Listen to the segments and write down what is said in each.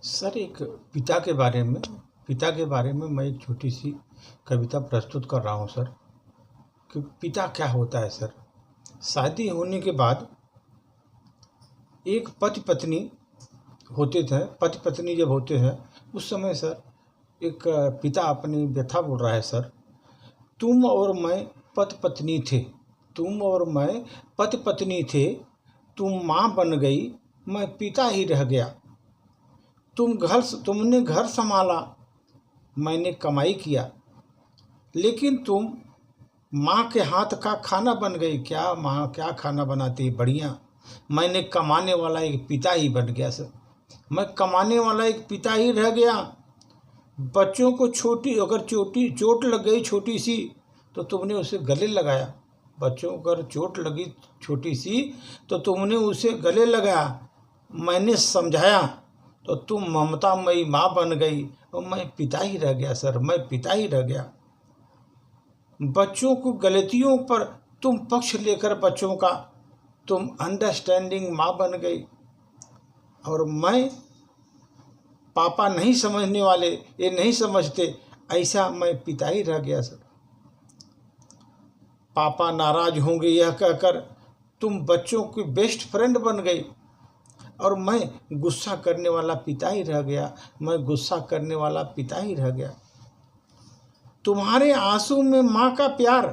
Sir, एक पिता के बारे में मैं एक छोटी सी कविता प्रस्तुत कर रहा हूँ सर। कि पिता क्या होता है सर। शादी होने के बाद एक पति पत्नी होते थे। पति पत्नी जब होते हैं उस समय सर एक पिता अपनी व्यथा बोल रहा है सर। तुम और मैं पति पत्नी थे, तुम और मैं पति पत्नी थे। तुम माँ बन गई, मैं पिता ही रह गया। तुमने घर संभाला, मैंने कमाई किया। लेकिन तुम माँ के हाथ का खाना बन गई। क्या माँ क्या खाना बनाती है, बढ़िया। मैंने कमाने वाला एक पिता ही बन गया सर। मैं कमाने वाला एक पिता ही रह गया। बच्चों को अगर चोट लग गई छोटी सी तो तुमने उसे गले लगाया। बच्चों को अगर चोट लगी छोटी सी तो तुमने उसे गले लगाया। मैंने समझाया तो तुम ममतामयी माँ बन गई और मैं पिता ही रह गया सर। मैं पिता ही रह गया। बच्चों को गलतियों पर तुम पक्ष लेकर बच्चों का तुम अंडरस्टैंडिंग माँ बन गई। और मैं पापा नहीं समझने वाले, ये नहीं समझते, ऐसा मैं पिता ही रह गया सर। पापा नाराज होंगे यह कहकर तुम बच्चों की बेस्ट फ्रेंड बन गई। और मैं गुस्सा करने वाला पिता ही रह गया। मैं गुस्सा करने वाला पिता ही रह गया। तुम्हारे आंसू में माँ का प्यार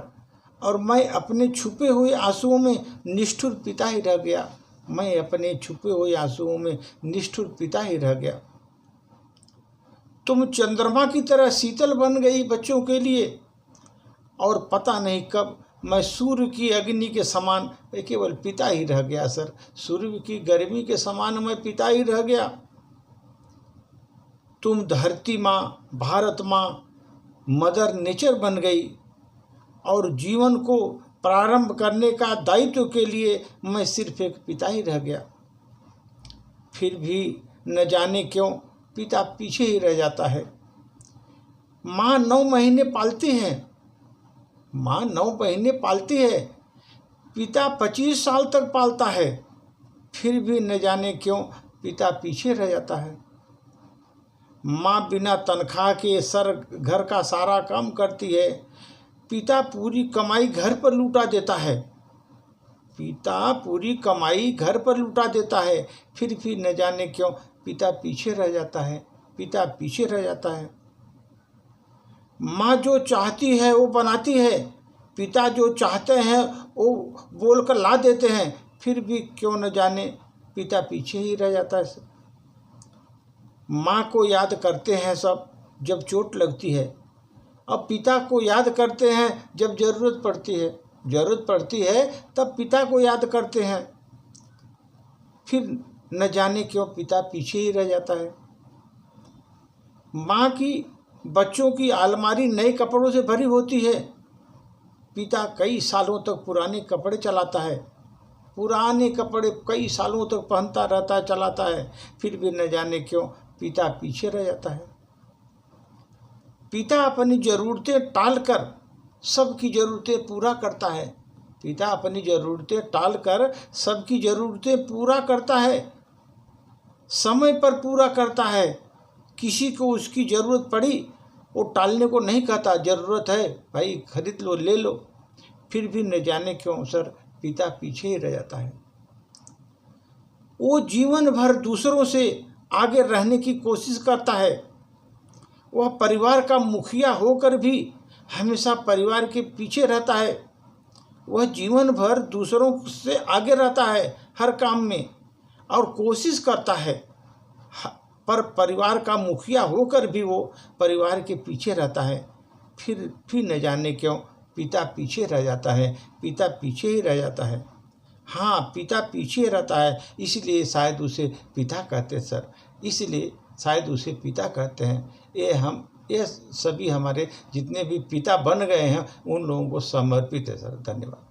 और मैं अपने छुपे हुए आंसुओं में निष्ठुर पिता ही रह गया। मैं अपने छुपे हुए आंसुओं में निष्ठुर पिता ही रह गया। तुम चंद्रमा की तरह शीतल बन गई बच्चों के लिए। और पता नहीं कब मैं सूर्य की अग्नि के समान केवल पिता ही रह गया सर। सूर्य की गर्मी के समान मैं पिता ही रह गया। तुम धरती माँ, भारत माँ, मदर नेचर बन गई। और जीवन को प्रारंभ करने का दायित्व के लिए मैं सिर्फ एक पिता ही रह गया। फिर भी न जाने क्यों पिता पीछे ही रह जाता है। माँ 9 महीने पालती है, माँ 9 महीने पालती है, पिता 25 साल तक पालता है। फिर भी न जाने क्यों पिता पीछे रह जाता है। माँ बिना तनख्वाह के घर का सारा काम करती है। पिता पूरी कमाई घर पर लुटा देता है। पिता पूरी कमाई घर पर लुटा देता है। फिर भी न जाने क्यों पिता पीछे रह जाता है। पिता पीछे रह जाता है। माँ जो चाहती है वो बनाती है। पिता जो चाहते हैं वो बोल कर ला देते हैं। फिर भी क्यों न जाने पिता पीछे ही रह जाता है। माँ को याद करते हैं सब जब चोट लगती है। अब पिता को याद करते हैं जब ज़रूरत पड़ती है। ज़रूरत पड़ती है तब पिता को याद करते हैं। फिर न जाने क्यों पिता पीछे ही रह जाता है। माँ की बच्चों की अलमारी नए कपड़ों से भरी होती है। पिता कई सालों तक पुराने कपड़े चलाता है। पुराने कपड़े कई सालों तक पहनता रहता है, चलाता है। फिर भी न जाने क्यों पिता पीछे रह जाता है। पिता अपनी ज़रूरतें टालकर सबकी ज़रूरतें पूरा करता है। पिता अपनी ज़रूरतें टालकर सबकी ज़रूरतें पूरा करता है। समय पर पूरा करता है। किसी को उसकी ज़रूरत पड़ी वो टालने को नहीं कहता। ज़रूरत है भाई, खरीद लो, ले लो। फिर भी न जाने क्यों सर पिता पीछे ही रह जाता है। वो जीवन भर दूसरों से आगे रहने की कोशिश करता है। वह परिवार का मुखिया होकर भी हमेशा परिवार के पीछे रहता है। वह जीवन भर दूसरों से आगे रहता है हर काम में और कोशिश करता है। पर परिवार का मुखिया होकर भी वो परिवार के पीछे रहता है। फिर न जाने क्यों पिता पीछे रह जाता है। पिता पीछे ही रह जाता है। हाँ, पिता पीछे रहता है, इसलिए शायद उसे पिता कहते हैं सर। इसलिए शायद उसे पिता कहते हैं। ये सभी हमारे जितने भी पिता बन गए हैं उन लोगों को समर्पित है सर। धन्यवाद।